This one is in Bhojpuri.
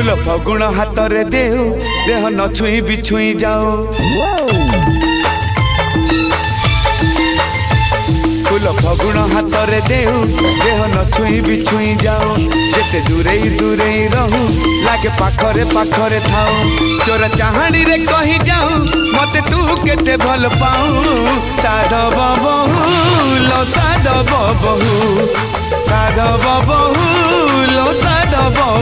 फूल फगुण हाथ रे देऊ देह न छुई बिछुई जाओ फूल फगुण हाथ रे देऊ देह न छुई बिछुई जाओ जेते दूरे दूरे रहू लागे पाखरे पाखरे थाओ चोर चाहाणी रे कही जाऊ मते तू केते भल पाऊ साधव बहु लो साधव बहु साधव बहु लो साधव